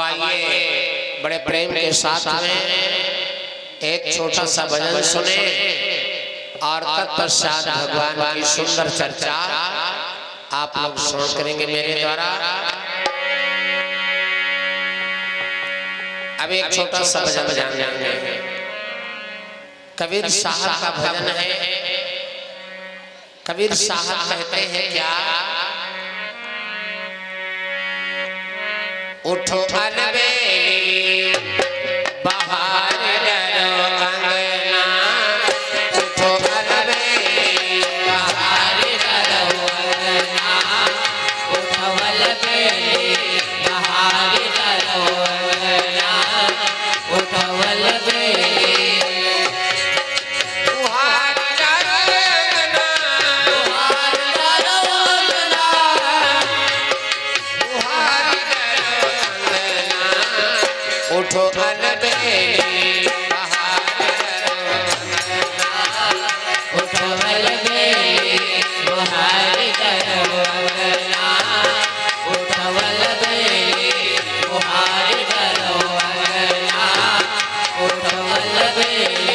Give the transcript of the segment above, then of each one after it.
आइए बड़े प्रेम के साथ में एक छोटा सा भजन सुने और तत्पश्चात भगवान की सुंदर चर्चा आप लोग सुन करेंगे मेरे द्वारा। अब एक छोटा सा भजन बजान जाएंगे। कबीर साहब का भजन है। कबीर साहब कहते हैं क्या, उठो अलबेली बहार डरो अंगना, उठो अलबेली बहार डरो अंगना, उठो अलबेली बहार डरो अंगना, उठो अलबेली बहार डरो अंगना, बहार डरो अंगना, बहार उठो अलबेली बहार उठो अलबेली बहार डरो अंगना, उठो अलबेली बहार डरो अंगना, उठो अलबेली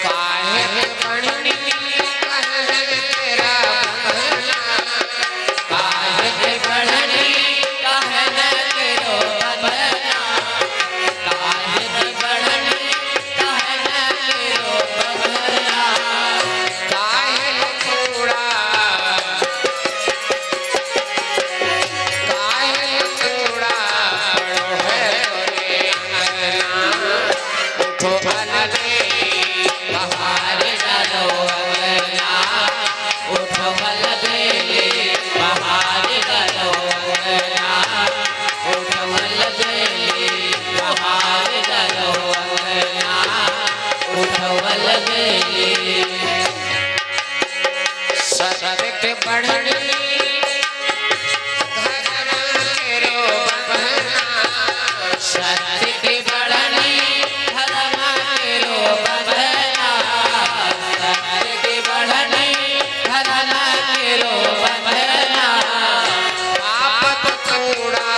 काहे बणनी कहने तेरा बंधना, काहे बणनी सदके बढ़नी सदके बढ़नी धर्म केरो बंधना, सदके बढ़नी धर्म केरो बंधना, पाप कूड़ा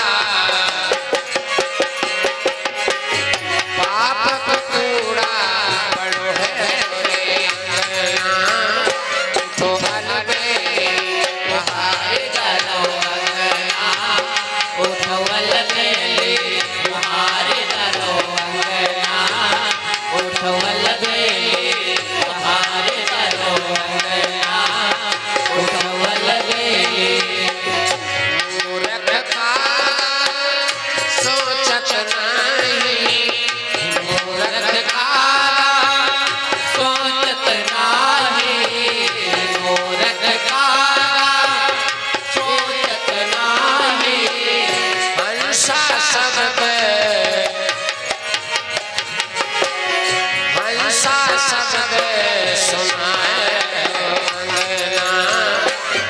पाप कूड़ा बड़ो है रे अंगना, उठो अलबेली बहार डरो अंगना, उठो अलबेली बहार डरो अंगना, उठो अलबेली बहार डरो अंगना, उठो अलबेली मूरख का सोचत नहीं, मूरख का सोचत नहीं, मूरख का सोचत नहीं, हंसा सबद हंसा सबद सुनाए अंगना,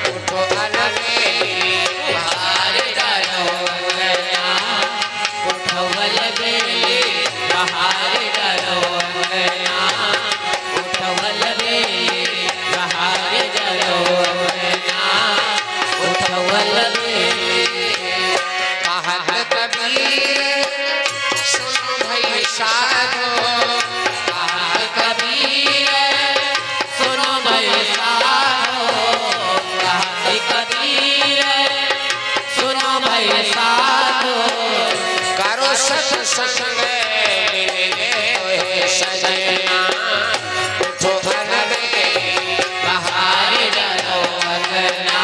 उठो अलबेली बहार डरो अंगना, उठो अलबेली बहार डरो अंगना, उठो अलबेली बहार डरो अंगना, उठो अलबेली। कहत कबीर सुनो भाई साधो, कहत कबीर सुनो भाई साधो, कहत कबीर सुनो भाई साधो, करो सत्संग मिले सजना, उठो अलबेली बहार डरो अंगना,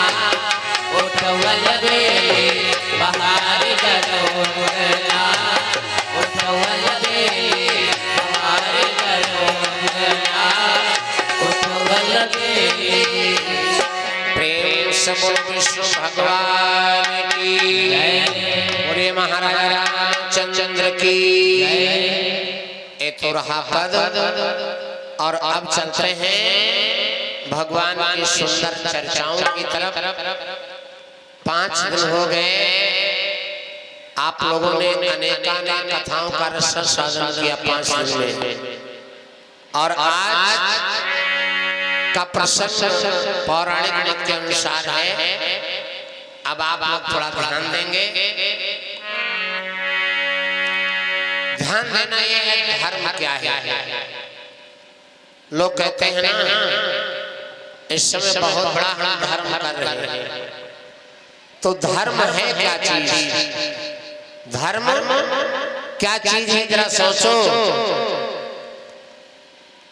उठो अलबेली बहार डरो अंगना, उठो अलबेली बहार डरो अंगना, उठो अलबेली। प्रेम से बोलो विष्णु भगवान की जय, महाराज रामचंद्र की ये तो रहा पद। और अब चलते हैं भगवान की सुंदर चर्चाओं की तरफ। 5 दिन हो गए आप लोगों ने अनेकानेक कथाओं का रस साधन किया 5 दिन में, और आज का प्रसंग पौराणिक मत के अनुसार है अब आप लोग थोड़ा ध्यान देंगे। ध्यान देना ये है धर्म क्या है। लोग कहते हैं ना इस समय बहुत बड़ा हम धर्म कर रहे हैं, तो धर्म है क्या चीज? धर्म क्या चीज है जरा सोचो।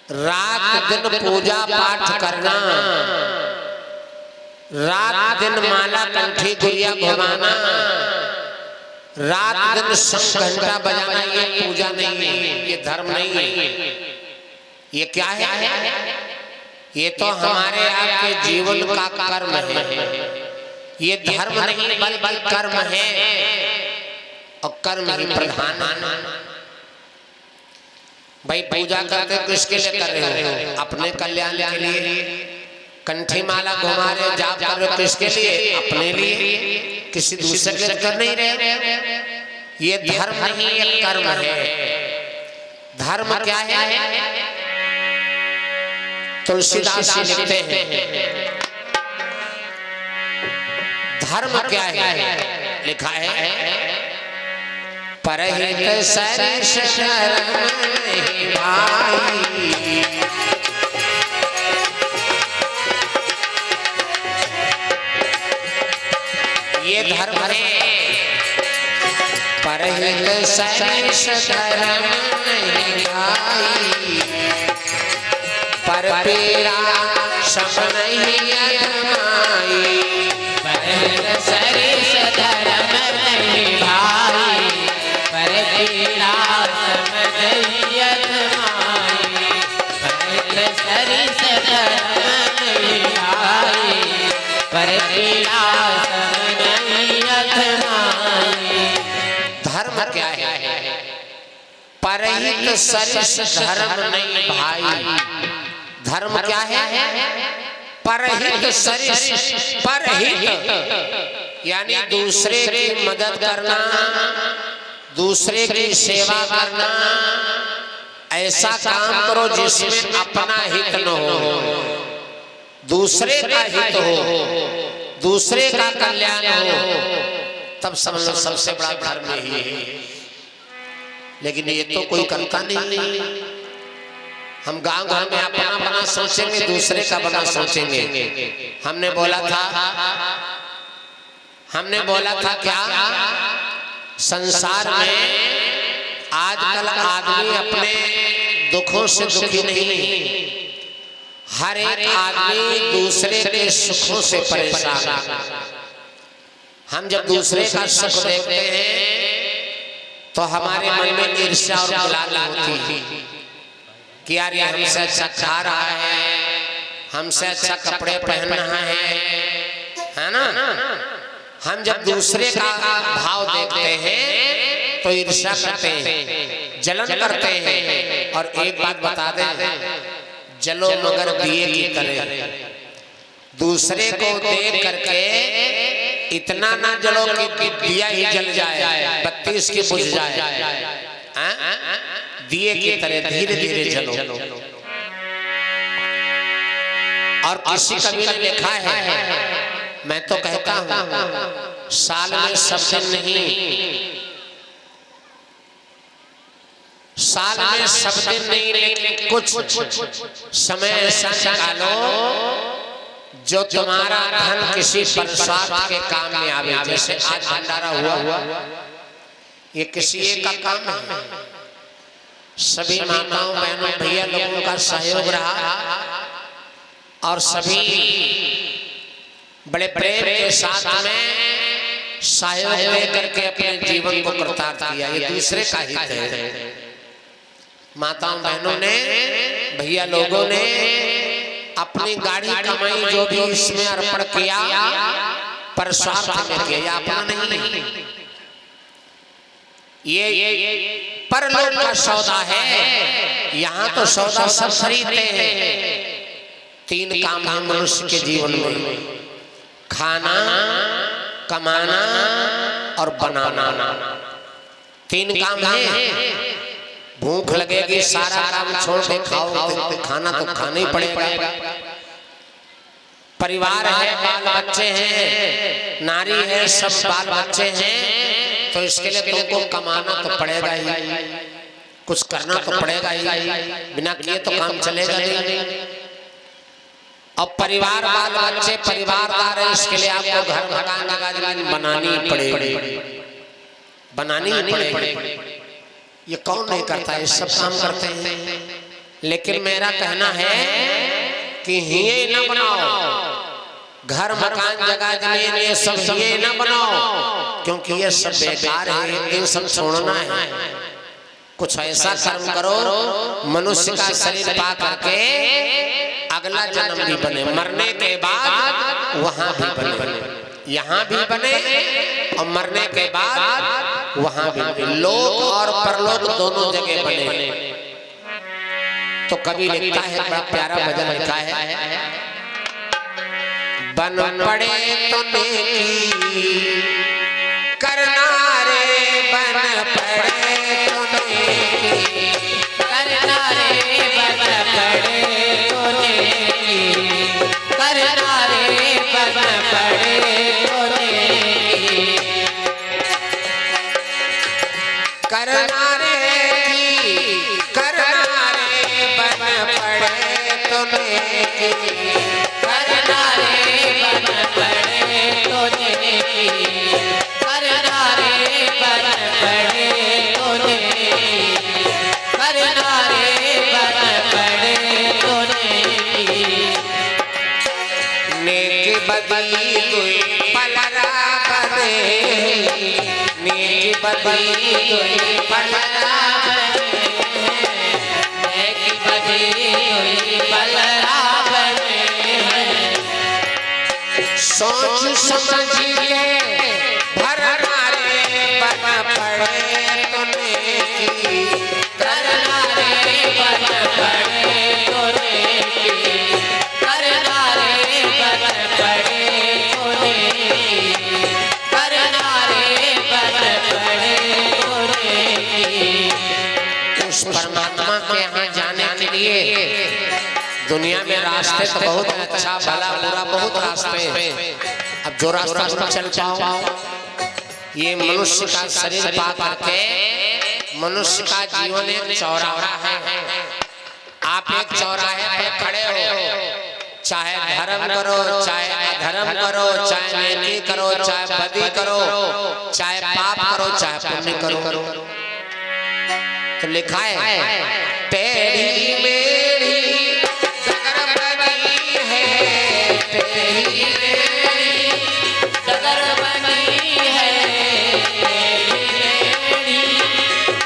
रात दिन पूजा पाठ करना, रात दिन माला कंठी गुड़िया घुमाना, रात दिन शंख घंटा बजाना, ये पूजा नहीं है, ये धर्म नहीं है। ये क्या है? ये तो हमारे आपके जीवन का कर्म है। ये धर्म नहीं बल्कि कर्म है, और कर्म ही प्रधान है। भाई पूजा करते हो किसके लिए कर रहे हो? अपने कल्याण के लिए। कंठी माला घुमा रहे हो, जाप कर रहे हो किसके लिए? अपने लिए, किसी दूसरे के लिए कर नहीं रहे। ये धर्म नहीं, ये कर्म है। धर्म क्या है? तुलसीदास जी लिखते हैं धर्म क्या है, लिखा है परहित सरिस धर्म नहीं भाई। ये धर्म है परहित सरिस धर्म नहीं भाई। पर पीड़ा सम नहीं अधमाई। परहित सरिस धर्म नहीं भाई। पर पीड़ा सम नहीं अधमाई। परहित सरिस धर्म नहीं भाई। पर पीड़ा सम नहीं अधमाई। धर्म क्या है? परहित सरिस धर्म नहीं भाई। धर्म क्या है? परहित सरिस, परहित यानी दूसरे की मदद करना, दूसरे की सेवा करना। ऐसा काम करो जिसमें अपना हित न हो, दूसरे का हित हो, दूसरे का कल्याण हो, तब समझ लो सबसे बड़ा धर्म यही है। लेकिन ये तो कोई करता नहीं। हम गांव घर में अपना बना सोचेंगे, दूसरे का बना सोचेंगे। हमने बोला था क्या संसार में आजकल आदमी अपने दुखों से दुखी नहीं, हर एक आदमी दूसरे के सुखों से परेशान। हम जब दूसरे का सुख देखते हैं तो हमारे मन में ईर्ष्या और जलाल होती है कि यार ये हमसे अच्छा खा रहा है, हमसे अच्छा कपड़े पहन रहा है ना। हम जब दूसरे का भाव देखते हैं तो ईर्ष्या करते हैं, जलन करते हैं। और एक बात बता दें, जलो मगर दिए की तरह। दूसरे को देख करके इतना ना जलो कि दिया ही जल जाए, बत्ती इसकी बुझ जाए। दिए की तरह धीरे धीरे जलो। और किसी कवि ने लिखा है, मैं तो कहता हूं साल में सब दिन नहीं, साल में सब दिन नहीं, लेकिन कुछ समय ऐसा निकालो जो तुम्हारा धन किसी प्रसाद के काम में आवे। जैसे आज भंडारा हुआ, ये किसी एक का काम है। सभी माताओं बहनों भैया लोगों का सहयोग रहा और सभी बड़े प्रेम के साथ में सहयोग दे करके अपने जीवन को कृतार्थ किया। ये दूसरे का हित है। माताओं बहनों ने, भैया लोगों ने अपनी गाड़ी कमाई जो भी इसमें अर्पण किया, पर स्वार्थ में किया, अपना नहीं। ये परलोक का सौदा है, यहाँ तो सौदा सब खरीदते हैं। तीन काम है मनुष्य के जीवन में, खाना, कमाना और बनाना। तीन काम है। भूख लगेगी, सारा काम छोड़ के खाओ, खाना तो खाना ही पड़ेगा। परिवार है, बाल बच्चे हैं, नारी है, सब बाल बच्चे हैं, तो इसके लिए तुमको कमाना तो पड़ेगा ही, कुछ करना तो पड़ेगा ही, बिना किए तो काम चलेगा नहीं। अब परिवार, बाल बच्चे, परिवारदार है, इसके लिए आपको घर मकान जगह बनानी पड़ेगी, बनानी पड़ेगी। ये कौन नहीं करता है, सब काम करते हैं। लेकिन मेरा कहना है कि ये न बनाओ, घर मकान जगह जमीन ये सब ये न बनाओ, क्योंकि ये सब बेकार है, इन सब छोड़ना है। कुछ ऐसा कर्म करो मनुष्य का शरीर पा करके अगला जन्म भी बने, मरने के बाद वहां भी बने, यहाँ भी बने और मरने के बाद वहां भी बने, लोक और परलोक दोनों जगह बने। तो कभी लिखता है, बड़ा प्यारा भजन लिखा है, बन पड़े तो नेकी करना रे, बन पड़े तो नेकी करना रे, बन पड़े तो नेकी करना रे, बन पड़े तो नेकी करना रे, करना रे, बन पड़े तो नेकी करना रे, बन पड़े तो नेकी करना रे, बन पड़े तो नेकी करना रे, बन पड़े तो नेकी नेकी बदली दुई पलरा बने, नेकी बदली दुई पलरा नेकी बदली हुई पलरा बने, सोच समझ के भरना रे, बन पड़े तो नेकी करना रे, बन पड़े तो नेकी करना रे, बन पड़े तो नेकी करना रे, बन पड़े तो नेकी उस परमात्मा के यहाँ जाने के लिए दुनिया में रास्ते तो बहुत अच्छा, भला बुरा बहुत रास्ते हैं। अब जो रास्ता तुम चल पाओ, ये मनुष्य का शरीर पा करके मनुष्य का जीवन एक चौराहा है। आप एक चौराहे पे खड़े हो, चाहे धर्म करो, चाहे अधर्म करो, चाहे नेकी करो, चाहे बदी करो, चाहे पाप करो, चाहे पुण्य करो। तो लिखा है, तेरी मेरी डगर बनी है, तेरी मेरी डगर बनी है, मेरी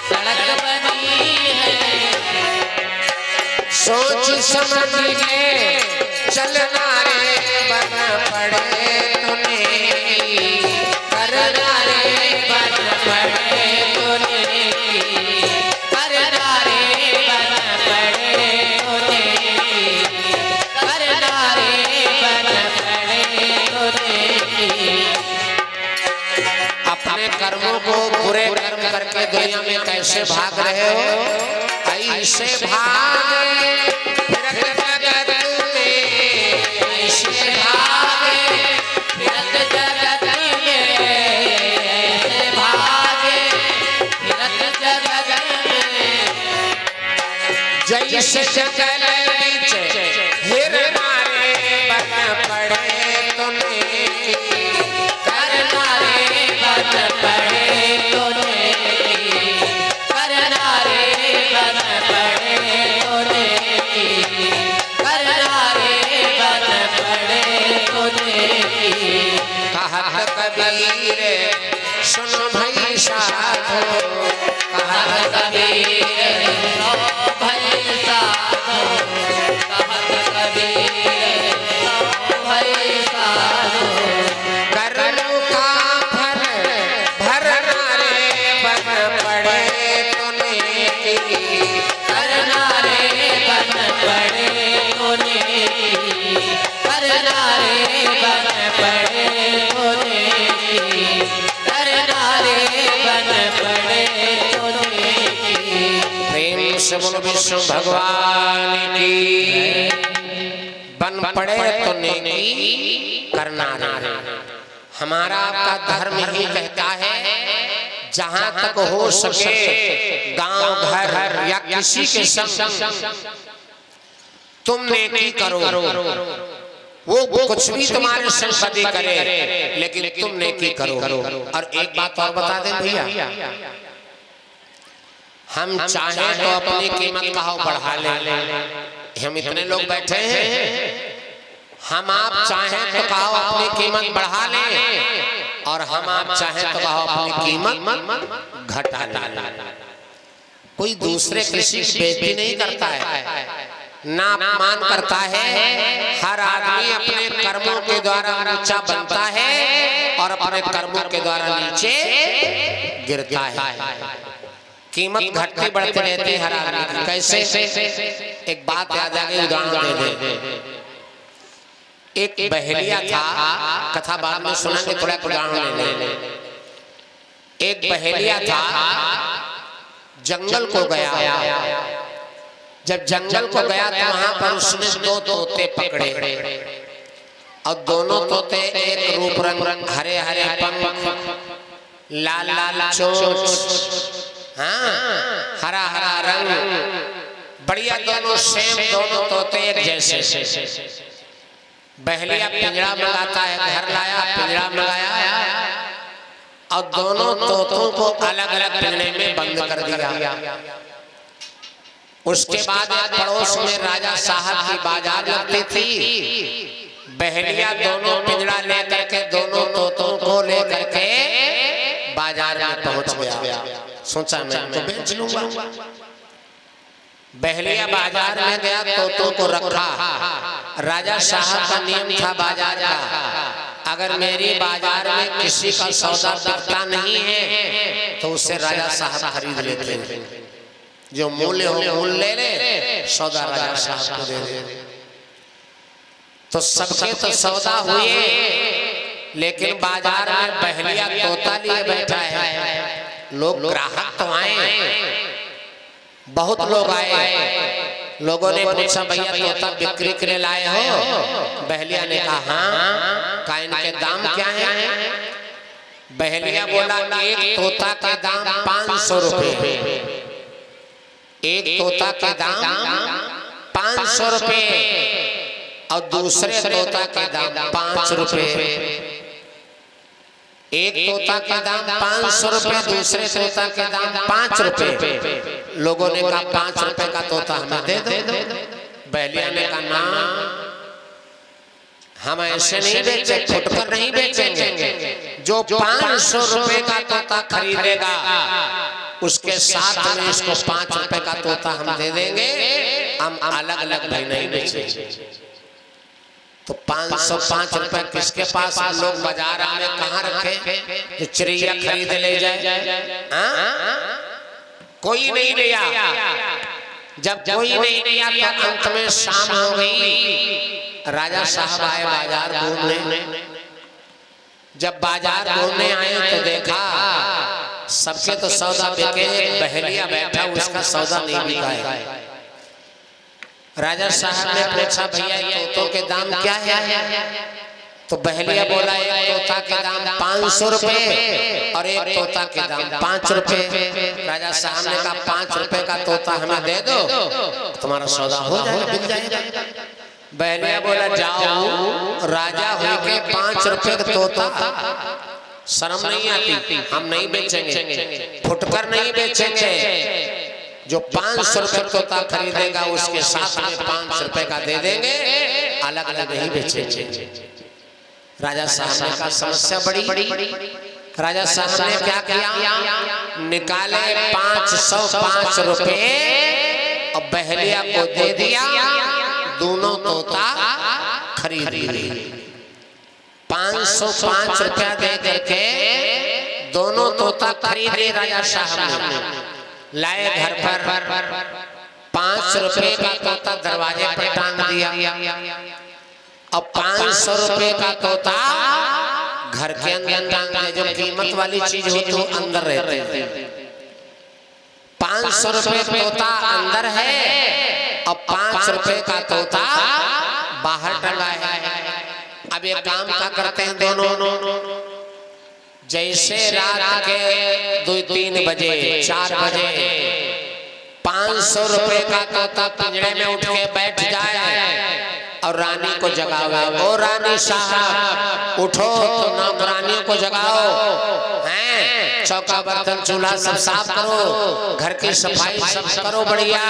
सड़क बनी है, सोच समझ के चलना रे, बन पड़े तो नेकी करना रे, बन पड़े तो नेकी करना रे, बन पड़े तो नेकी करना रे, बन पड़े तो नेकी अपने कर्मों को बुरे कर्म करके दुनिया में कैसे भाग रहे हो, ऐसे भागे फिरत जगत में, ऐसे भागे फिरत जगत में, ऐसे भागे फिरत जगत में जैसे जंगल बीच हिरना रे, बन पड़े तो नेकी करना रे, बन पड़े तो नेकी करना रे, बन पड़े तो नेकी करना रे, बन पड़े तो नेकी कहत कबीर सुन भई साधो, कहत कबीर सो भई साधो, कहत कबीर सो भई साधो कर्म का फल भरना रे, बन पड़े तो नेकी करना रे, बन पड़े तो नेकी करना रे, बन पड़े तो नेकी करना रे, बन पड़े तो नेकी प्रेम से बोलो विष्णु भगवान की। बन पड़े तो नेकी करना रे। हमारा आपका धर्म ही कहता है जहां तक हो सके गांव घर या किसी के संग तुम नेकी करो। वो कुछ भी तुम्हारे संपत्ति करे लेकिन तुम नेकी करो। और एक बात और बता दें भैया, हम चाहें तो अपनी कीमत कहो बढ़ा ले। हम इतने लोग बैठे हैं, हम आप चाहें तो कहो अपनी कीमत बढ़ा ले और हम आप चाहें तो कहो अपनी कीमत घटा ले। कोई दूसरे किसी की बेइज्जती नहीं करता है, ना अपमान करता है। हर आदमी अपने कर्मों के द्वारा ऊंचा बनता है और अपने कर्मों के द्वारा नीचे गिरता है। कीमत घटती बढ़ती रहती है हर आदमी की। कैसे? एक बात याद आ गई, उदाहरण दे दे। एक बहेलिया था, कथा बाद में सुनाएंगे, थोड़ा उदाहरण ले ले। एक बहेलिया था, जंगल को गया। जब जंगल को गया तो वहां पर उसने दो तोते पकड़े और दोनों तोते एक रूप रंग, हरे हरे पंख, लाल लाल चोंच, हाँ हरा हरा रंग, बढ़िया दोनों सेम, दोनों तोते एक जैसे। बहेलिया पिंजरा मंगाता है, घर लाया, पिंजरा मंगाया और दोनों तोतों को अलग अलग पिंजरे में बंद कर दिया। उसके बाद पड़ोस में राजा साहब की बाजार लगती थी। बहेलिया दोनों पिंजरा लेकर के दोनों तोतों को लेकर के बाजार में पहुंच गया। सोचा मैं तो बेच लूंगा। बहेलिया बाजार में गया, तोतों को रखा। राजा साहब का नियम था बाजार का, अगर मेरी बाजार में किसी का सौदा बिकता नहीं है तो उससे राजा साहब खरीद लेते हैं। जो मूल्य हो मूल्य ले, सौदा राजा साहब को दे दे। तो सबके तो सौदा हुए, लेकिन बाजार में बहेलिया तोता लिए बैठा है। लोग ग्राहक तो आए, बहुत लोग आए। लोगों ने पूछा, भैया तोता बिक्री के लिए लाए हो? बहेलिया ने कहा हाँ। का इनके दाम क्या है? बहेलिया बोला, एक तोता का दाम 500 रुपए। एक तोता का दाम 500 रुपए और दूसरे तोता का दाम 5 रुपए। एक तोता का दाम 500 रुपए, दूसरे तोता का दाम 5 रुपए। लोगों ने कहा 5 रुपए का तोता हमें दे दो। बहेलिया ने कहा ना, हम ऐसे नहीं बेचे, फुटकर नहीं बेचेंगे। जो 500 रुपए का तोता खरीदेगा उसके साथ में इसको 5 रुपए का तोता हम दे देंगे। हम अलग अलग भाई नहीं बेचेंगे। तो 505 रुपए किसके पास? लोग बाजार में कहाँ रखे जो चिड़िया खरीद ले जाए? कोई नहीं लिया। जब कोई नहीं लिया तो अंत में शाम हो गई। राजा साहब आए बाजार घूमने। जब बाजार घूमने आए तो देखा सबके तो सौदा बिके, बहेलिया बैठा उसका सौदा नहीं बिका है। राजा साहब ने पूछा, भैया तोतों के दाम क्या है? तो बहेलिया बोला, एक तोता के दाम 500 रुपए और एक तोता के दाम 5 रुपए। राजा साहब ने कहा 5 रुपए का तोता हमें दे दो, तुम्हारा सौदा हो जाएगा, बिक जाएगा। बहेलिया बोला, जाओ राजा होके 5 रुपए का तोता, शर्म नहीं आती? हम नहीं बेचेंगे, फुटकर नहीं बेचेंगे। जो 500 रुपए तोता खरीदेगा उसके साथ में 5 रुपए का दे देंगे, अलग अलग नहीं बेचेंगे। राजा साहब ने कहा समस्या बड़ी। राजा साहब ने क्या किया? निकाले 505 रुपए और बहेलिया को दे दिया। दोनों तोता खरीद लिए। 505 रुपया दे करके दोनों तोता खरीदे राजा साहब ने। लाए घर पर 5 रुपए का तोता दरवाजे पर टांग दिया और 500 रुपए का तोता घर के अंदर टांग दिया। जो कीमत वाली चीज हो तो अंदर रहते हैं। 500 रुपए तोता अंदर है और 5 रुपए का तोता बाहर टंगा है। अब ये काम क्या करते हैं दोनों, जैसे रात के 2-3 बजे 4 बजे 500 रुपए का तोता पिंजरे में उठ के बैठ जाए और रानी को जगावे, ओ रानी साहब उठो, तो नौकरानियों को जगाओ, हैं चौका बर्तन चूल्हा सब साफ करो, घर की सफाई सब करो बढ़िया,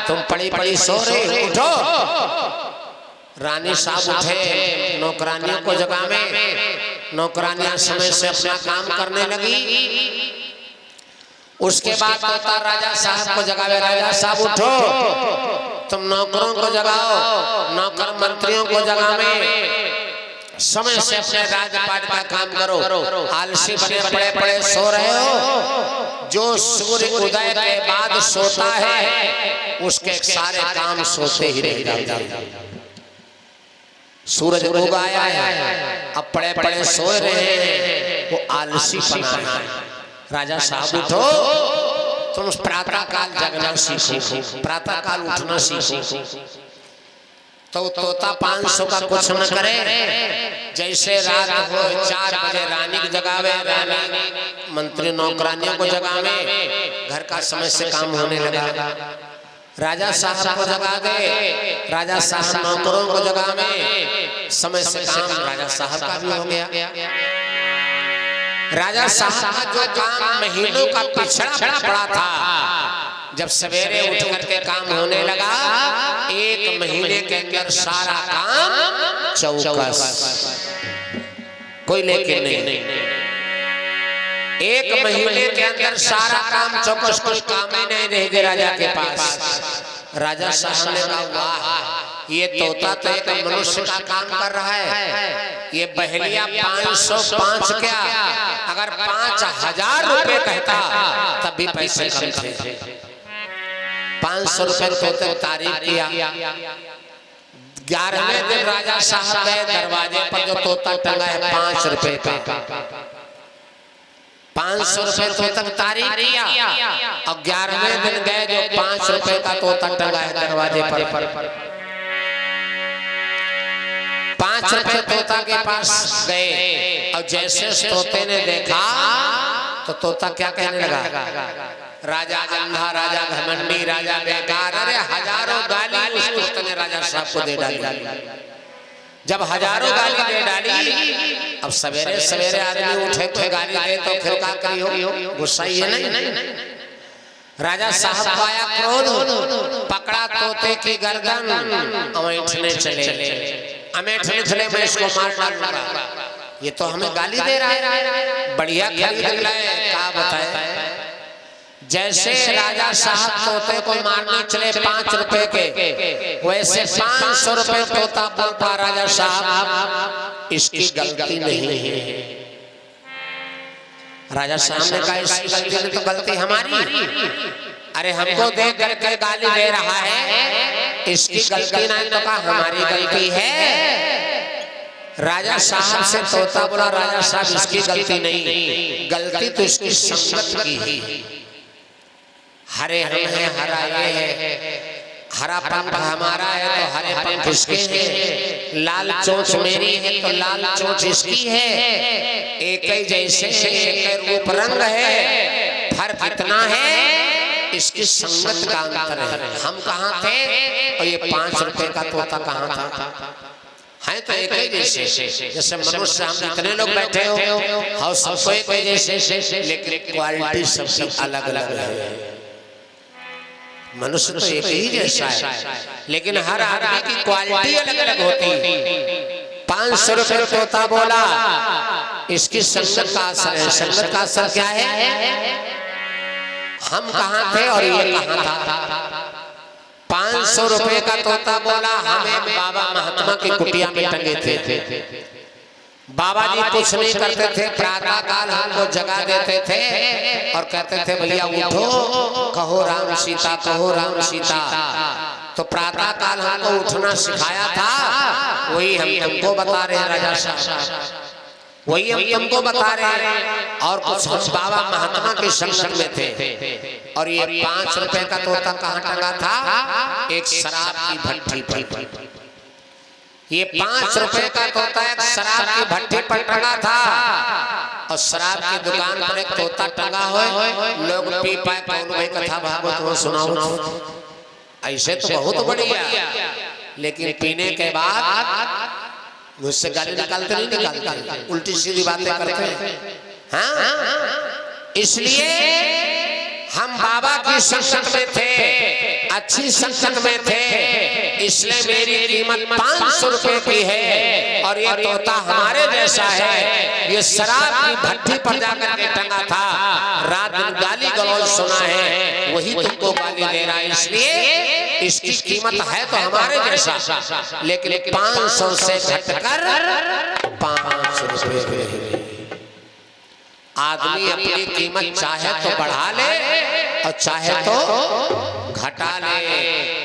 तुम पड़ी पड़ी सो रहे, उठो। रानी साहब उठे, नौकरानियों को जगावे, नौकरानियां समय से अपना काम करने लगी। उसके बाद तोता राजा साहब को जगावे, राजा साहब उठो, तुम नौकरों को जगाओ, नौकर मंत्रियों को जगावे, समय से अपने राजपाट का काम करो, आलसी बने पड़े पड़े सो रहे हो। जो सूर्य उदय के बाद सोता है उसके सारे काम सोते ही रह जाते हैं। सूरज उग आया है, अब पड़े पड़े सो रहे हैं, वो आलसी बना है। राजा साहब उठो, तुम प्रातः काल जगना सीखो, प्रातः काल उठना सीखो। तो तोता 500 का कुछ न करे, जैसे रात हो 4 बजे रानी को जगावे, रानी मंत्री नौकरानियों को जगावे, घर का समय से काम होने लगा। राजा साहब को जगा दे, राजा साहब नौकरों को जगावे, समय से काम राजा साहब का भी हो गया। राजा साहब का जो काम महीनों का पिछड़ा पड़ा था, जब सवेरे उठ करके काम होने लगा, 1 महीने के अंदर सारा काम चौकस, कोई लेके नहीं, 1 महीने के अंदर सारा काम चौकस, कुछ काम ही नहीं रह गया राजा के पास। राजा साहब ने कहा, वाह, ये तोता तो एक मनुष्य का काम कर रहा है, ये बहेलिया 505 क्या, अगर 5000 रुपए कहता तब भी पैसे कम थे। 500 रुपए तोते तारीफ किया। 11वें दिन राजा साहब गए, दरवाजे पर जो तोता टंगा है 5 रुपए का, 500 रुपए तोता तारीफ किया। अब 11वें दिन गए, जो 5 रुपए का तोता टंगा है दरवाजे पर, 5 रुपए तोता के पास गए, और जैसे तोते ने देखा तो तोता क्या कहने लगा, राजा अंधा, राजा घमंडी, राजा बेकार, अरे हजारों गाली उस तोते ने राजा साहब को दे डाली। जब हजारों गाली दे डाली, अब सवेरे सवेरे आदमी उठे तो गाली दे तो फिर क्या करी हो, गुस्सा ही है नहीं। राजा साहब को आया क्रोध, पकड़ा तोते की गर्दन, अमेठने चले, मैं इसको मार डालूंगा, ये तो हमें गाली दे रहा है, बढ़िया खरीद लाए, क्या बताए। जैसे राजा साहब तोते को मारने चले 5 रुपए के, वैसे 500 रुपए तोता बोलता, राजा साहब इसकी गलती नहीं है। राजा साहब ने कहा, इसकी गलती नहीं तो गलती हमारी, अरे हमको देख करके गाली दे रहा है, इसकी गलती नहीं तो कहा हमारी गलती है। राजा साहब से तोता बोला, राजा साहब इसकी गलती नहीं, गलती तो इसकी संगत की है। हरे हम हैं, हरा ये है, हरा पंख हमारा है तो हरे पंख इसके हैं, लाल चोंच मेरी है तो लाल चोंच इसकी है, एक ही जैसे एक रूप रंग है, फर्क इतना है इसकी संगत का अंतर है। हम कहाँ थे और ये 5 रुपए का तोता कहाँ था, है तो एक ही जैसे, जैसे मनुष्य हम इतने लोग बैठे हो, और सबको एक ही जैसे, लेकिन क्वालिटी सबकी अलग अलग है। मनुष्य तो एक ही जैसा है, लेकिन हर आदमी की क्वालिटी अलग अलग होती। 500 रुपए तोता बोला, इसकी संगत का असर है। संगत का असर क्या है, हम कहाँ थे और ये कहाँ था। 500 रुपए का तोता बोला, हमें बाबा महात्मा की कुटिया में टंगे थे, बाबा जी कुछ नहीं करते थे, प्रातः काल हमको जगा देते थे और कहते थे भैया उठो, कहो राम सीता, कहो राम सीता। तो प्रातः काल हमको उठना सिखाया था, वही हम तुमको बता रहे हैं राजा साहब, वही हम तुमको बता रहे हैं। और कुछ हम बाबा महात्मा की संगत में थे। और ये 5 रुपए का तोता कहाँ टंगा था, एक शराब की भट्टी पर। ये 5 रुपए का तोता एक शराब की भट्टी पर टंगा था और शराब की दुकान पर एक तोता टंगा हो। लोग पी पाए कौन भाई कथा भागवत हो सुनाओ, ऐसे तो बहुत बढ़िया, लेकिन पीने के बाद मुझसे गाली निकालते नहीं निकालते, उल्टी सीधी बातें करते हैं। हाँ, इसलिए हम बाबा की संगत में थे, अच्छी संगत में थे, इसलिए मेरी कीमत 500 रुपए की है और ये तोता हमारे जैसा है। ये शराब की भट्टी पर जाकर के टंगा था, रात दिन गाली गलौज सुना है, वही तुमको गाली दे रहा है, इसलिए इसकी कीमत है तो हमारे जैसा, लेकिन 500 से घटकर 500 रुपए। आदमी अपनी कीमत चाहे तो बढ़ा ले और चाहे तो घटा ले,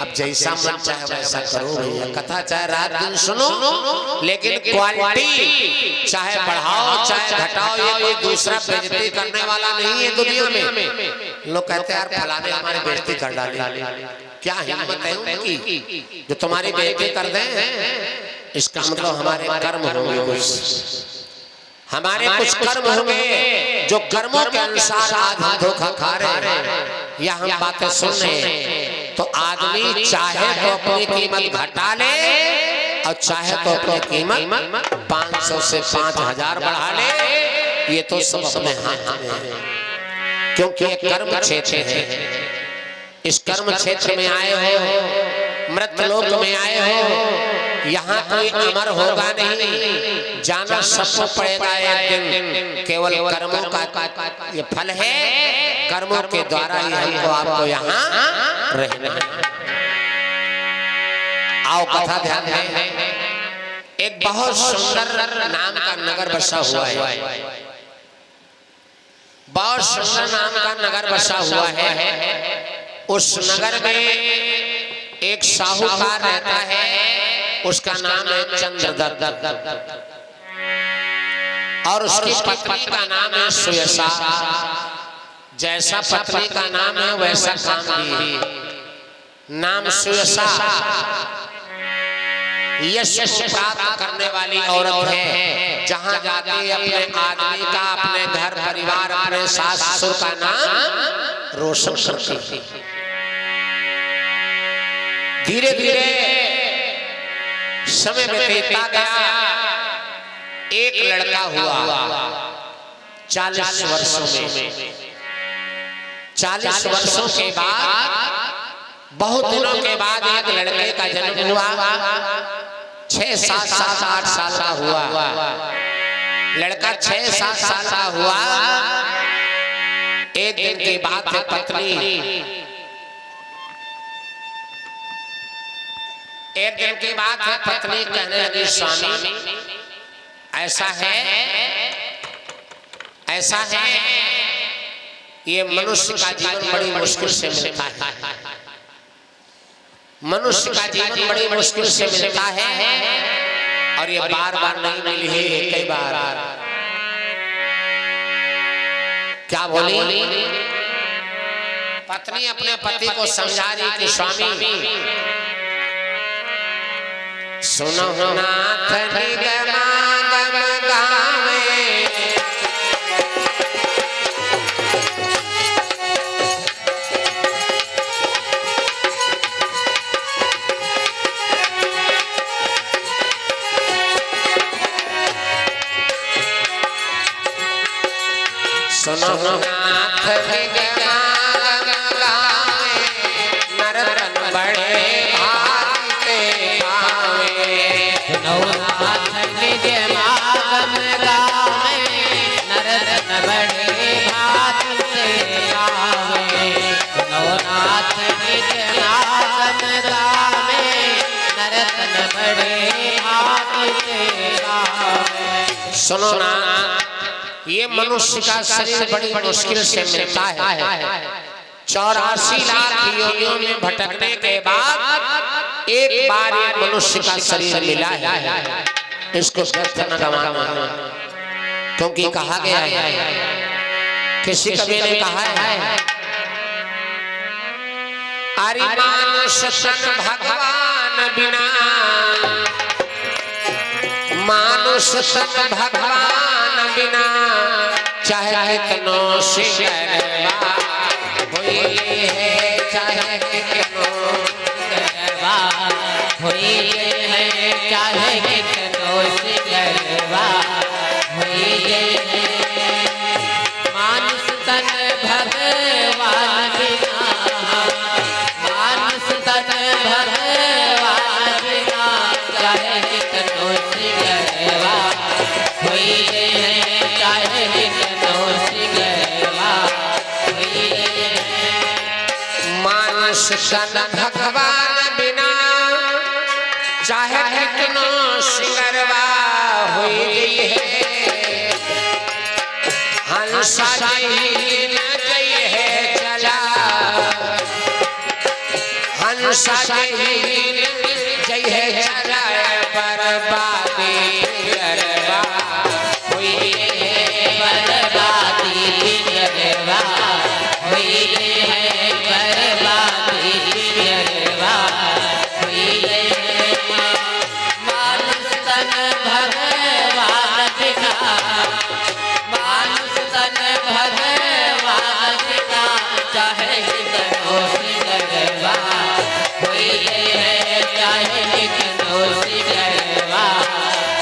अब जैसा मन चाहे वैसा करो भैया। कथा चाहे रात दिन सुनो, लेकिन क्वालिटी चाहे बढ़ाओ चाहे घटाओ, ये कोई दूसरा बेइज्जती करने वाला नहीं है दुनिया में। लोग कहते हैं यार फलाने हमारी बेइज्जती कर डाली, क्या हिम्मत है उनकी जो तुम्हारी बेइज्जती कर दें। इसका मतलब हमारे कर्म होंगे, कुछ हमारे कुछ कर्म होंगे जो कर्मों के अनुसार आज हम धोखा खा रहे हैं या हम बातें सुन रहे हैं। तो आदमी चाहे तो अपनी कीमत घटा ले और चाहे तो अपनी कीमत 500 से 5000 बढ़ा ले, ये तो सब अपने हाथ में है, क्योंकि ये कर्म क्षेत्र है। इस कर्म क्षेत्र में आए हो, मृतलोक में आए हो, यहाँ कोई अमर होगा नहीं, जाना सबको पड़ेगा एक दिन। केवल कर्मों का ये फल है, कर्मों के द्वारा ही हमको आपको यहाँ रहना है। आओ कथा ध्यान दें। एक बहुत सुंदर नाम का नगर बसा हुआ है, बहुत सुंदर नाम का नगर बसा हुआ है। उस नगर में एक साहूकार रहता है, उसका नाम है चंद्रदत्त और उसकी पत्नी का नाम है सुयसा। जैसा पत्नी का नाम है वैसा काम भी। नाम सुयसा यश प्राप्त करने वाली औरत है, जहां जाती है अपने आदमी का, अपने घर परिवार, अपने सास ससुर का नाम रोशन करती है। धीरे धीरे समय बीतता गया, एक लड़का हुआ 40 वर्षों में। 40 वर्षों के बाद, बहुत दिनों के बाद एक लड़के का जन्म हुआ। 6, 7, 8 साल का हुआ लड़का, 6, 7 साल का हुआ। एक दिन के बाद पत्नी, एक दिन के बाद पत्नी कहने लगी, स्वामी ऐसा है, ये मनुष्य का जीवन बड़ी मुश्किल से मिलता है, मनुष्य का जीवन बड़ी मुश्किल से मिलता है और ये बार बार नहीं मिली है, कई बार। क्या बोली पत्नी? अपने पति को समझा रही कि स्वामी सुनो नाथ निगमागम गावे, सुनो नाथ निगमागम गावे, नरतन बड़े सुनो ना, ये मनुष्य का शरीर बड़ी मुश्किल से मिलता है। 84 लाख योनियों में भटकने के बाद एक बार ये मनुष्य का शरीर मिला है। इसको व्यर्थ न गवाना, क्योंकि कहा गया है, किसी कवि ने कहा है, अरे मानुष तन भगवान बिना मानुष तन भगवान बिना चाहे कितनो सिंगरवा हुई है, चाहे कितनो सिंगरवा हुई है, चाहे कितनो सिंगरवा हुई है। मानुष तन भगवान बिना, मानुष तन भगवान बिना चाहे कितनो सिंगरवा हुई है, चाहे कितनो सिंगरवा हुई है। मानुष तन भगवान बिना चाहे कितनो सिंगरवा हुई गई है। हंसा जी न गई है चला, हंसा जी न गई है चला, बर्बादी गरबा हुई है, बर्बादी गरबा हुई है, बर्बादी गरबा हुई है। मानुष तन भगवान बिना, मानुष तन भगवान बिना चाहे कितनो सिंगरवा हुई है, चाहे कितनो सिंगरवा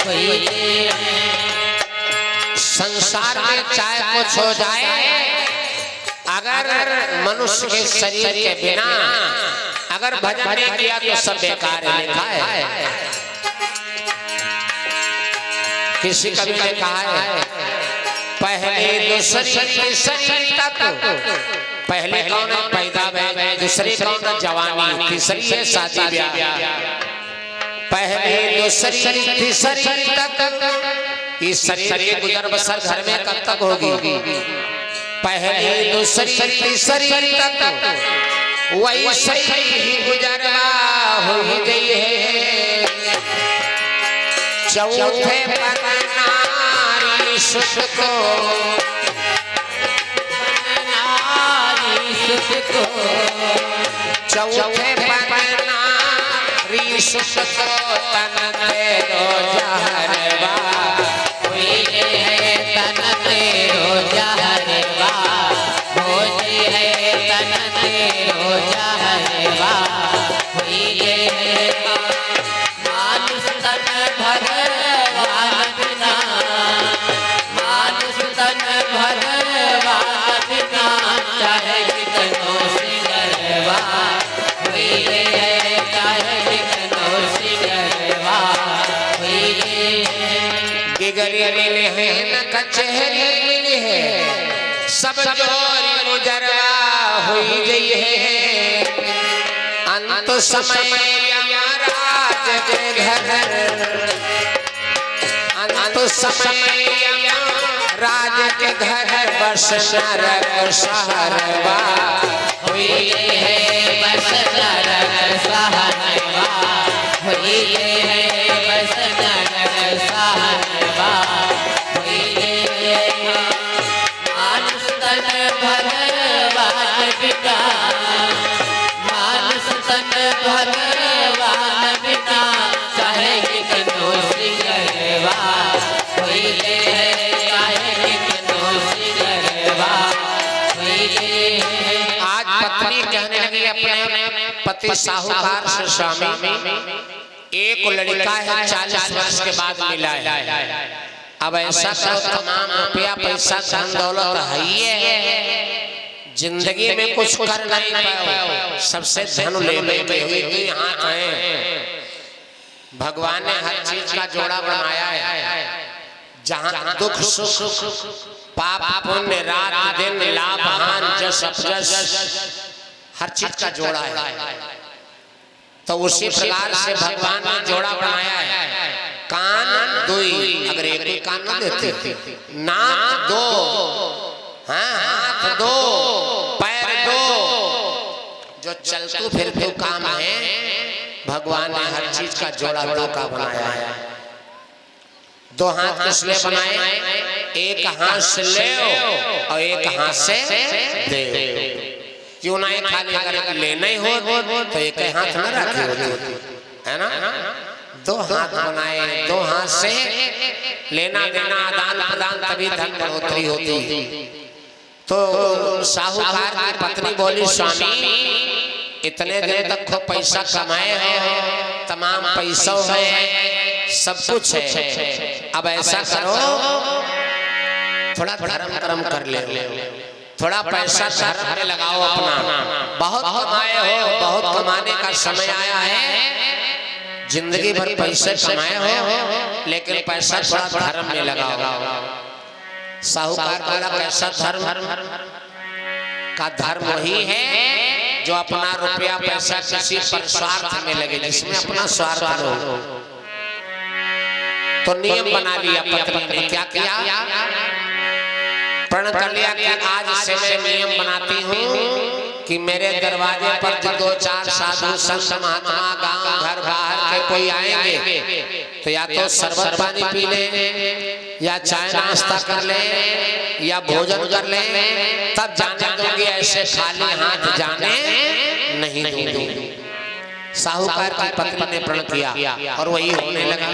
हुई है। संसार में चाहे कुछ हो जाए, अगर मनुष्य के शरीर के बिना अगर भजन नहीं किया तो सब बेकार है, लिखा है। किसी कवि ने कहा है पहले दूसरी तीसरी तक, पहले कौन है पैदा है, दूसरी कौन है जवानी, तीसरी है शादी ब्याह। पहले दूसरी तीसरी तक इस शरीर की गुजर बसर घर में कब तक होगी। पहले दूसरी तीसरी तक वैसे ही गुजरा हो गई है। चौथे पर नारी सुख को, नारी सुख को, चौथे पर नारी सुख को तन दे दो जहरवा हुई है, तन तेरो जहरवा होती है, तन तेरो जहरवा हुई है। मानुष तन भगवान बिना, मानुष तन भगवान बिना चाहे कितनो सिंगरवा हुई है, चाहे कितनो सिंगरवा हुई है। गिगरी मिली है न कचहरी मिली है, सब जोरी मुजरा हुई गई है। अंत समय यमराज के घर, अंत समय यमराज के घर बस नरक सहरवा हुई है, बस नरक सहरवा हुई है, बस नरक सहरवा हुई है। मानुष तन भगवान बिना, मानुष तन भगवान बिना चाहे कितनो सिंगरवा हुई है, चाहे कितनो सिंगरवा हुई है। आज पत्नी कहने लगी अपने पति साहूकार से, स्वामी एक लड़का है 40 वर्ष के बाद मिला है, अब ऐसा करो तमाम रुपया पैसा धन दौलत है ही है, जिंदगी में कुछ कर नहीं पाओ, सबसे धन ले लेते हुए हाथ है। भगवान ने हर चीज का जोड़ा बनाया है, जहाँ दुख सुख पाप पुण्य रात दिन लाभ हान जस अपजस हर चीज का जोड़ा है। तो उसी प्रकार से भगवान ने जोड़ा बनाया है। कान दुई, अगर एक ही कान न देते, नाक दो, हाथ दो, पैर दो, जो चलतू फिरतू काम है भगवान ने हर चीज का जोड़ा दो का बनाया है। दो हाथ किसने बनाए, एक हाथ से ले और एक हाथ से दे। क्यों ना खाली अगर लेना ही हो तो एक हाथ न रखे होती है ना। दो हाथ बनाए, दो हाथ से लेना देना आदान प्रदान, तभी धन बढ़ोतरी होती। तो साहूकार की पत्नी बोली, स्वामी इतने दिन तक खूब पैसा कमाए हो, तमाम पैसों है, सब कुछ है, अब ऐसा करो थोड़ा धर्म कर्म कर ले, थोड़ा पैसा धर्म में लगाओ अपना। बहुत कमाए हो, बहुत कमाने का समय आया है, जिंदगी भर पैसे कमाए हो, लेकिन पैसा थोड़ा धर्म में लगाओ। साहूकार बोला, कैसा धर्म? का धर्म वही है जो अपना रुपया पैसा किसी पर स्वार्थ में लगे, जिसमें अपना स्वार्थ हो। तो नियम बना लिया पत्नी ने, क्या किया? प्रण कर लिया कि आज से मैं नियम बनाती हूँ कि मेरे दरवाजे पर जो 2-4 साधु संत महात्मा गांव घर बाहर के कोई आएंगे तो या तो शरबत पानी पी ले, या चाय नाश्ता कर ले, या भोजन कर ले, तब जाने दूंगी, ऐसे खाली हाथ जाने नहीं दूंगी। साहूकार की पत्नी ने प्रण किया और वही होने लगा।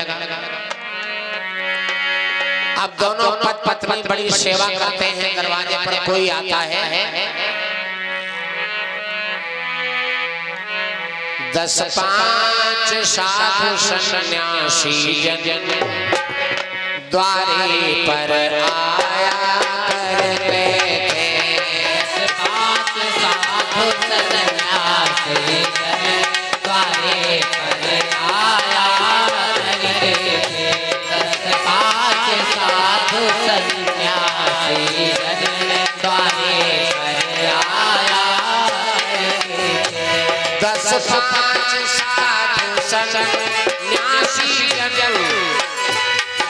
अब दोनों पत्नी बड़ी सेवा करते हैं, दरवाजे पर कोई आता है, 10-5 साधु सन्यासी जन द्वारे पर आया करते थे। 10-5 साधु सन्यासी जन द्वारे पर आया करते थे। 10-5 साधु सन्यासी जन द्वारे पर आया करते थे। 10-5 साधु सन्यासी जन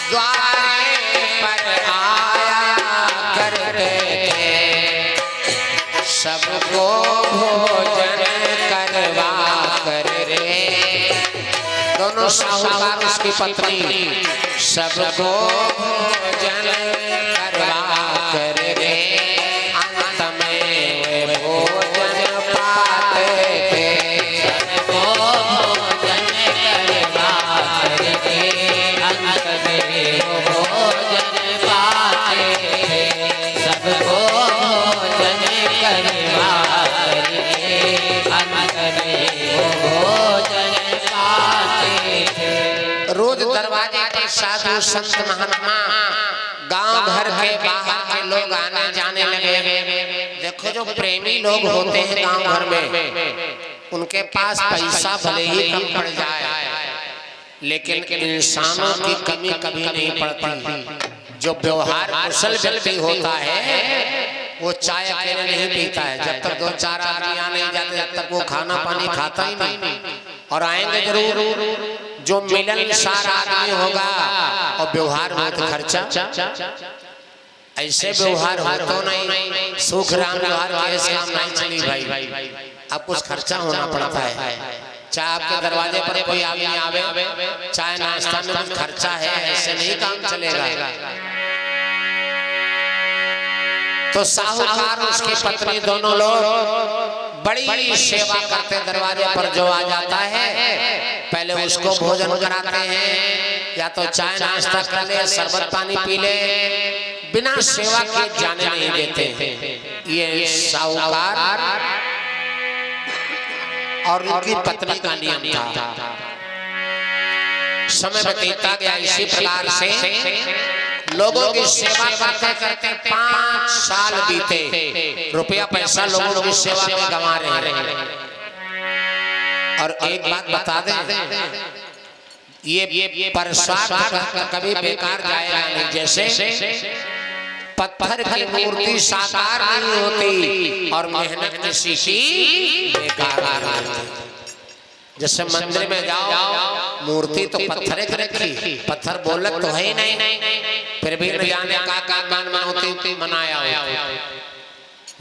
द्वारे पर आया करते थे, सबको भोजन करवा कर रे। दोनों साहूकार उसकी पत्नी सबको भोजन करवा कर रे, अंत में वे भोजन पाते थे। सबको भोजन करवा कर रे, अंत में भोजन पाते थे। सबको भोजन करवा कर रे, अंत में भोजन पाते थे। रोज दरवाजे पर साधु संत महात्मा गांव घर के बाहर के लोग आने जाने लगे। देखो जो प्रेमी लोग होते हैं गांव घर में, उनके पास पैसा भले ही कम पड़ जाए, लेकिन इंसानों की कमी कभी नहीं पड़ती। जो व्यवहार कुशल व्यक्ति होता है वो चाय अकेले नहीं पीता है, जब तक 2-4 आदमी आने नहीं जाते तब तक वो खाना पानी खाता ही नहीं, और आएंगे जरूर। जो मिलनसार आदमी होगा और व्यवहार में तो खर्चा, ऐसे व्यवहार हो तो नहीं, सुख राम व्यवहार के काम नहीं चली भाई, अब कुछ खर्चा होना पड़ता है। चाहे आपके दरवाजे पर कोई आदमी आवे, चाहे नाश्ता में कुछ खर्चा है, ऐसे नहीं काम चलेगा। तो साहूकार उसकी पत्नी दोनों लोग बड़ी सेवा करते, दरवाजे पर जो आ जाता है पहले उसको भोजन कराते हैं, या तो चाय नाश्ता कर ले, शरबत पानी पी ले, बिना सेवा के जाने नहीं देते। ये साहूकार और उनकी पत्नी का नियम था। समय बीतता गया, इसी प्रकार से लोगों की सेवा करते करते 5 साल बीते। रुपया पैसा लोगों की सेवा में गंवा रहे हैं। और एक बात बता दें, ये परस्वार्थ कभी बेकार जाएगा नहीं। जैसे पत्थर की मूर्ति साकार नहीं होती और मेहनत किसी की बेकार नहीं होती। जैसे मंदिर में जाओ, मूर्ति तो पत्थर की रखी, पत्थर बोलत तो है ही नहीं, फिर भी न जाने का मनौती मनाया हो,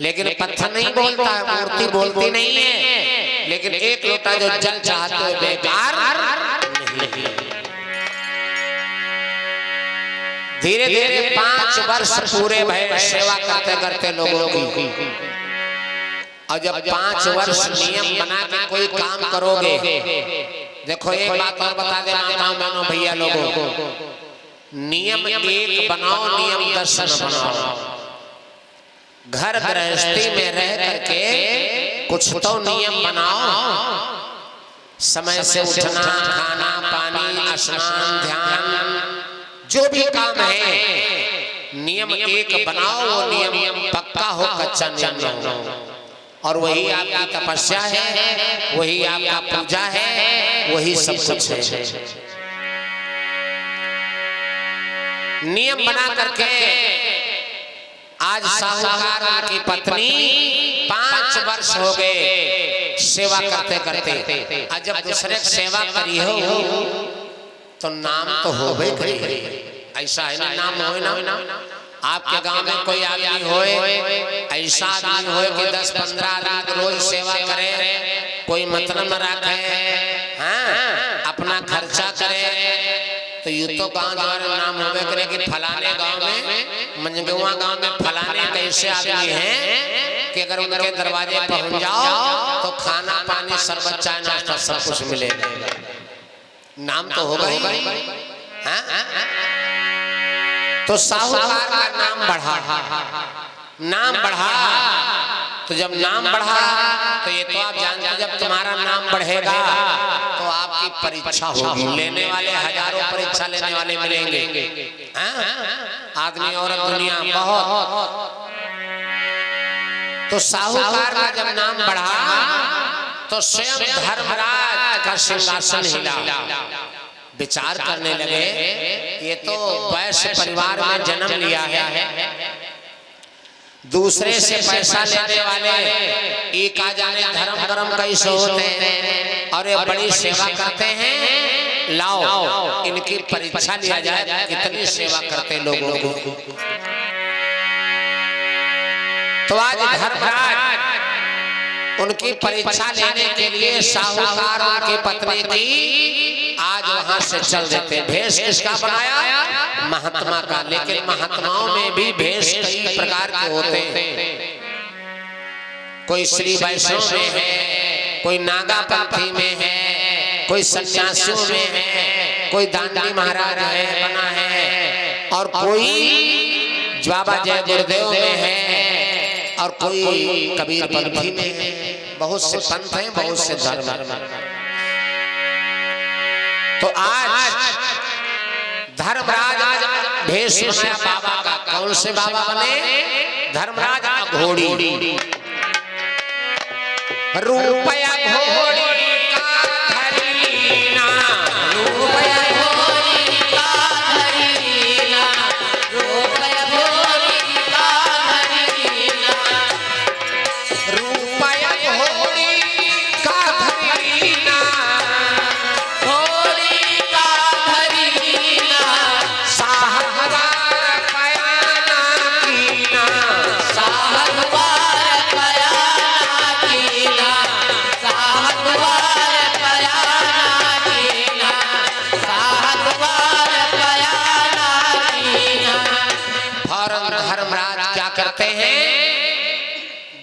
लेकिन पत्थर नहीं बोलता है, मूर्ति बोलती नहीं है, लेकिन एक लोटा जो जल चाहते हो बेकार नहीं। धीरे धीरे 5 वर्ष पूरे भय सेवा करते करते लोगों की, और जब 5 वर्ष नियम बना के कोई काम करोगे देखो एक बात और बता दे माताओं बहनों भैया लोगों, नियम एक बनाओ, नियम 10 न बनाओ। घर गृहस्थी में रह करके कुछ तो नियम बनाओ। समय से उठना, खाना पानी, स्नान, ध्यान, जो भी काम है नियम एक बनाओ। वो नियम पक्का हो, कच्चा नियम न हो। और वही आपकी तपस्या है, वही आपका पूजा है, वही सब कुछ है। नियम बना करके आज साहूकार की पत्नी 5 वर्ष हो गए सेवा करते करते। आज जब दूसरे की सेवा करी हो तो नाम तो हो भाई करी। ऐसा है ना, नाम हो ना। आपके गांव में कोई आदमी होए, ऐसा आदमी होए कि 10-15 आदमी रोज सेवा करे, कोई मतलब न रखे, हाँ, अपना खर्चा करे, तो यूं तो गांव द्वारा नाम होवे करे कि फलाने गांव में, मंजगुआ गांव में फलाने कैसे आदमी हैं कि अगर उनके दरवाजे पहुंच जाओ तो खाना पानी शरबत चाय नाश्ता सब कुछ मिलेगा। नाम तो होगा ही, हाँ? तो साहूकार का नाम बढ़ा। तो जब नाम बढ़ा तो ये तो आप जानते हैं, जब तुम्हारा नाम बढ़ेगा तो आपकी परीक्षा होगी। लेने वाले हजारों परीक्षा लेने वाले मिलेंगे, आदमी औरत दुनिया बहुत। तो साहूकार का जब नाम बढ़ा तो स्वयं धर्मराज का सिंहासन हिला। विचार करने लगे, ये तो वैश्य परिवार में जन्म लिया है, दूसरे से पैसा लेने वाले एक आ जाने धर्म कर्म कैसे होते हैं, और ये बड़ी सेवा करते हैं। लाओ इनकी परीक्षा लिया जाए, कितनी सेवा करते लोगों को। तो आज धर्मराज उनकी परीक्षा लेने के लिए साहूकार उनकी पत्नी की आज वहां से चल देते। भेष किसका बनाया? महात्मा का। लेकिन महात्माओं में भी भेष कई प्रकार के होते हैं। कोई श्री वैष्णव में है, कोई नागा पंथी में है, कोई सन्यासियों में है, कोई दांडी महाराज है बना है, और कोई बाबा जय गुरुदेव में है, और कोई कबीर पंथी में है। बहुत से पंथ हैं, बहुत से धर्म। तो आज धर्मराज भेष बनाया बाबा का। कौन से बाबा बने? धर्मराज अघोरी। रुपया घोड़ी का धरीना, रुपया घोड़ी का धरीना, रुपया घोड़ी का धरीना, रुपया घोड़ी का धरीना, घोड़ी का धरीना, साहबार कयाना कीना, साहबार कयाना कीना, साहबार कयाना कीना, साहबार कयाना कीना। फौरन धर्मराज क्या करते हैं?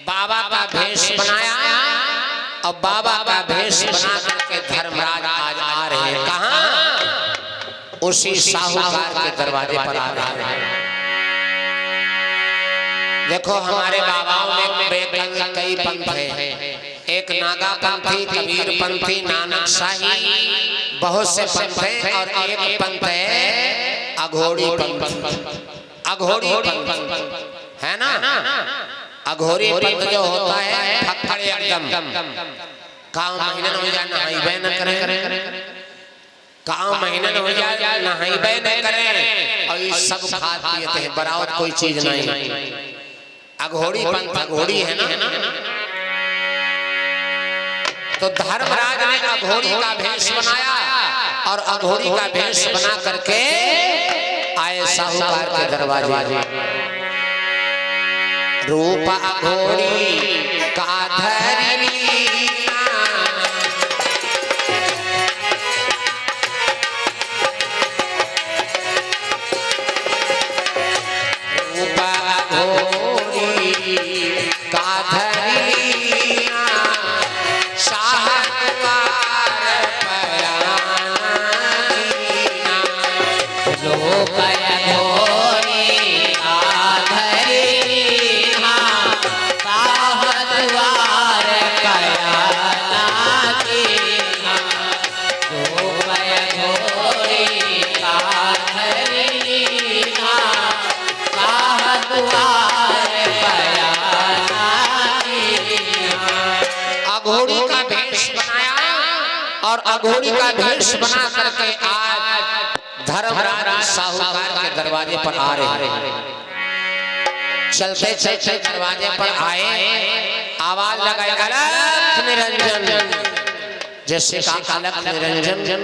बाबा का भेष बनाया, और बाबा का भेष बना करके धर्मराज आज आ रहे हैं। कहाँ? उसी साहूकार के दरवाजे पर आ रहे हैं। देखो हमारे बाबाओं में कई पंथ हैं। एक नागा पंथी, कबीर पंथी, नानक शाही, बहुत से पंथ हैं। और एक पंथ है अघोरी पंथ। अघोरी पंथ है ना? अघोरी पंथ जो होता है फक्कड़ एकदम, काम महीने न हो जाए नहाइबे न करें, काम महीने न हो जाए नहाइबे न करें, और ये सब खा पीते हैं, बरावत कोई चीज नहीं। अघोरी पंथ अघोरी है ना? तो धर्मराज ने अघोरी का भेष बनाया, और अघोरी का भेष बना करके आए साहूकार के दरवाजे। रूप अघोरी का धरीना, रूप अघोरी का धरीना, साहबार कयाना और अघोरी का भेष बना करके आज धर्मराज साहूकार के दरवाजे पर आ रहे हैं। चलते चलते दरवाजे पर आए, आवाज लगाई अलख निरंजन, जैसे कहा अलख निरंजन।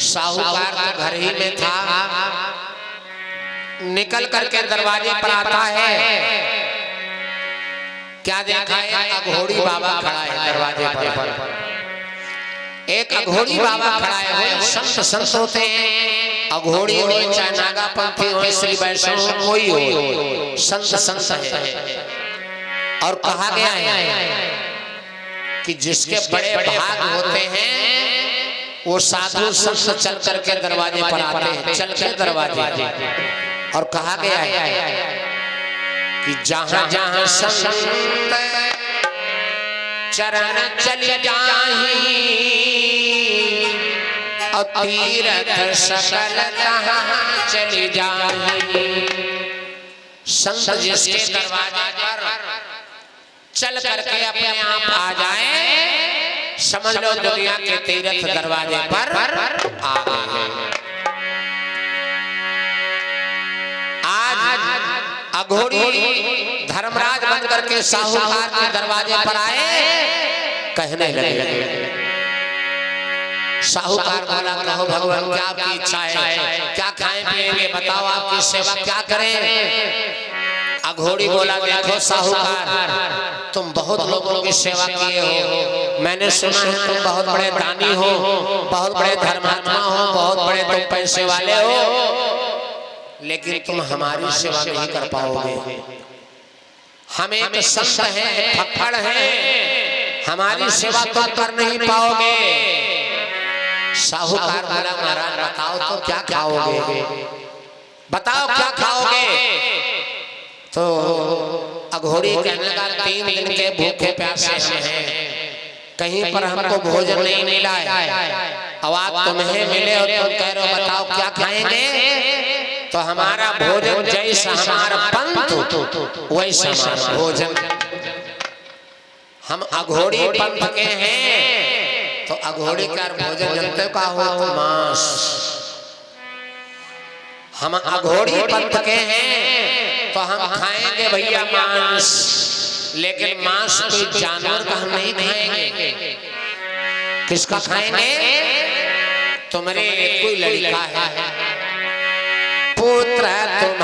साहूकार तो घर ही में था, निकल करके दरवाजे पर आता है, क्या देखा है? अघोरी बाबा खड़ा है दरवाजे पर। एक अघोरी बाबा खड़ा है। संत संत होते हैं, अघोरी हो चाहे नागापंथी हो, श्री वैष्णव कोई हो, संत संत है। और कहा गया है कि जिसके बड़े भाग होते हैं वो साधु संत चल करके दरवाजे पर आते हैं, चल के दरवाजे। और कहा गया है कि जहां जहां संत चरण चली जाही, और तीर्थ सकल तहां चली जाही। संत जिसके दरवाजे पर चल करके अपने आप आ जाए, समझ लो दुनिया के तीर्थ दरवाजे पर आ गए हैं। आज अघोरी धर्मराज बन करके साहूकार के दरवाजे पर आए, कहने लगे। साहूकार बोला, कहो भगवान क्या आपकी इच्छा है, क्या खाएं पिएंगे, बताओ आपकी सेवा क्या करें। अघोरी बोला, देखो साहूकार, तुम बहुत लोगों की सेवा किए हो, मैंने सुना है तुम बहुत बड़े दानी हो, बहुत बड़े धर्मात्मा हो, बहुत बड़े तुम पैसे वाले हो, लेकिन तुम हमारी सेवा नहीं कर पाओगे। हम एक संत हैं, फक्कड़ हैं, हमारी सेवा तुम कर नहीं पाओगे। साहूकार बोला, महाराज बताओ तो क्या खाओगे, बताओ क्या खाओगे। तो अघोरी कहने लगा, 3 दिन के भूखे प्यासे हम हैं, कहीं पर हमको भोजन नहीं मिला है, अब आप तुम्हें मिले और तुम कह रहे हो बताओ क्या खाएंगे। तो हमारा भोजन जैसा हमारा पंथ वैसा हमारा भोजन। हम अघोरी पंथ के हैं, तो अघोरी का भोजन जनते का हो मांस। हम अघोरी पंथ के हैं तो हम खाएंगे भैया मांस, लेकिन मांस कोई जानवर का हम नहीं खाएंगे। किसका खाएंगे? तुम्हारे कोई लड़का है, पुत्र तुम